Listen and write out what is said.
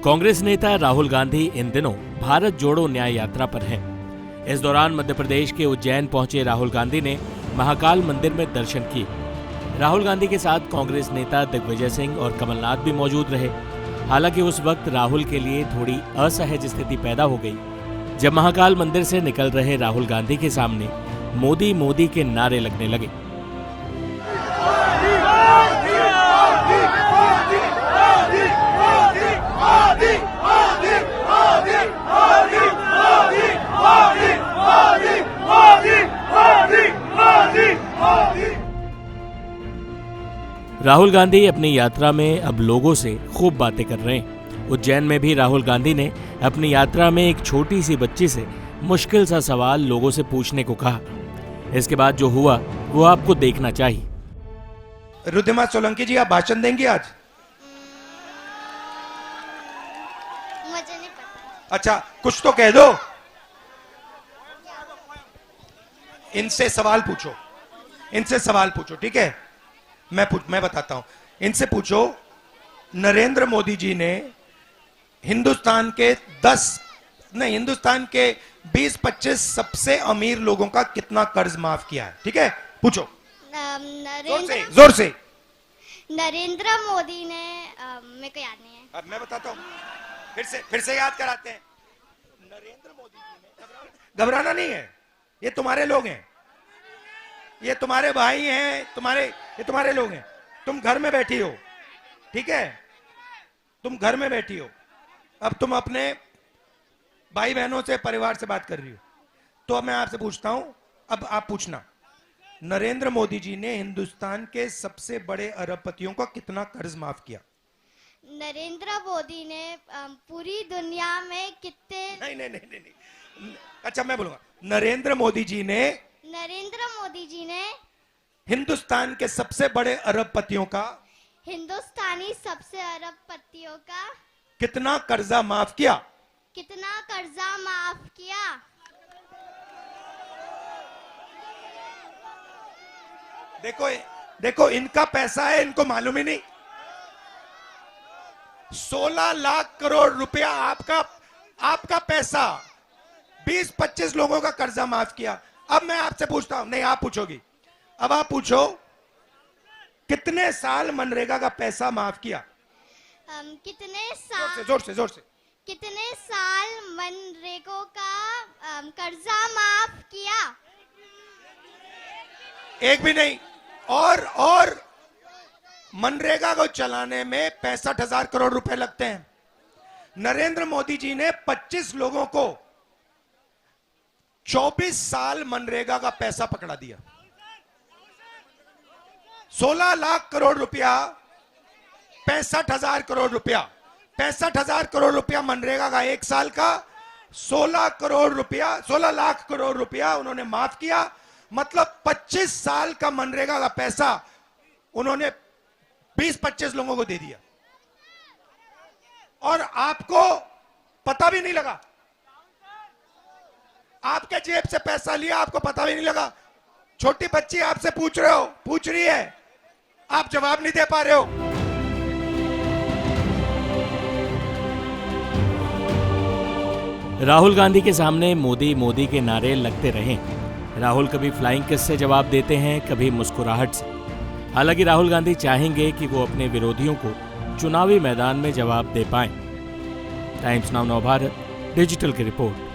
कांग्रेस नेता राहुल गांधी इन दिनों भारत जोड़ो न्याय यात्रा पर हैं। इस दौरान मध्य प्रदेश के उज्जैन पहुंचे राहुल गांधी ने महाकाल मंदिर में दर्शन किए। राहुल गांधी के साथ कांग्रेस नेता दिग्विजय सिंह और कमलनाथ भी मौजूद रहे। हालांकि उस वक्त राहुल के लिए थोड़ी असहज स्थिति पैदा हो गई जब महाकाल मंदिर से निकल रहे राहुल गांधी के सामने मोदी मोदी के नारे लगने लगे। राहुल गांधी अपनी यात्रा में अब लोगों से खूब बातें कर रहे हैं। उज्जैन में भी राहुल गांधी ने अपनी यात्रा में एक छोटी सी बच्ची से मुश्किल सा सवाल लोगों से पूछने को कहा। इसके बाद जो हुआ वो आपको देखना चाहिए। रुद्धिमा सोलंकी जी, आप भाषण देंगी आज? मुझे नहीं पता। अच्छा, कुछ तो कह दो। इनसे सवाल पूछो, इनसे सवाल पूछो, ठीक है? मैं बताता हूं। इनसे पूछो, नरेंद्र मोदी जी ने हिंदुस्तान के 20-25 सबसे अमीर लोगों का कितना कर्ज माफ किया है? ठीक है, पूछो जोर से। नरेंद्र मोदी ने मेरे को याद नहीं है। अब मैं बताता हूं, फिर से याद कराते हैं। नरेंद्र मोदी जी ने, घबराना नहीं है, ये तुम्हारे लोग हैं, ये तुम्हारे भाई हैं, ये तुम्हारे लोग हैं। तुम घर में बैठी हो, ठीक है? तुम घर में बैठी हो, अब तुम अपने भाई बहनों से, परिवार से बात कर रही हो। तो अब मैं आपसे पूछता हूं, अब आप पूछना, नरेंद्र मोदी जी ने हिंदुस्तान के सबसे बड़े अरबपतियों का कितना कर्ज माफ किया? नरेंद्र मोदी ने पूरी दुनिया में कितने नहीं। अच्छा, मैं बोलूंगा, नरेंद्र मोदी जी ने हिंदुस्तान के सबसे बड़े अरबपतियों का, हिंदुस्तानी सबसे अरबपतियों का कितना कर्जा माफ किया? देखो इनका पैसा है, इनको मालूम ही नहीं। 16 लाख करोड़ रुपया आपका पैसा 20-25 लोगों का कर्जा माफ किया। अब मैं आपसे पूछता हूं, नहीं आप पूछोगी, अब आप पूछो, कितने साल मनरेगा का पैसा माफ किया? जोर से। कितने साल मनरेगा का कर्जा माफ किया? एक भी नहीं। और मनरेगा को चलाने में 65,000 करोड़ रुपए लगते हैं। नरेंद्र मोदी जी ने 25 लोगों को 24 साल मनरेगा का पैसा पकड़ा दिया। 16 लाख करोड़ रुपया, 65,000 करोड़ रुपया, 65,000 करोड़ रुपया मनरेगा का एक साल का, 16 लाख करोड़ रुपया उन्होंने माफ किया। मतलब 25 साल का मनरेगा का पैसा उन्होंने 20-25 लोगों को दे दिया, और आपको पता भी नहीं लगा। आपके जेब से पैसा लिया, आपको पता भी नहीं लगा। छोटी बच्ची आपसे पूछ रही है, आप जवाब नहीं दे पा रहे हो। राहुल गांधी के सामने मोदी मोदी के नारे लगते रहे। राहुल कभी फ्लाइंग किस से जवाब देते हैं, कभी मुस्कुराहट से। हालांकि राहुल गांधी चाहेंगे कि वो अपने विरोधियों को चुनावी मैदान में जवाब दे पाएं। टाइम्स नाउ नवभारत डिजिटल की रिपोर्ट।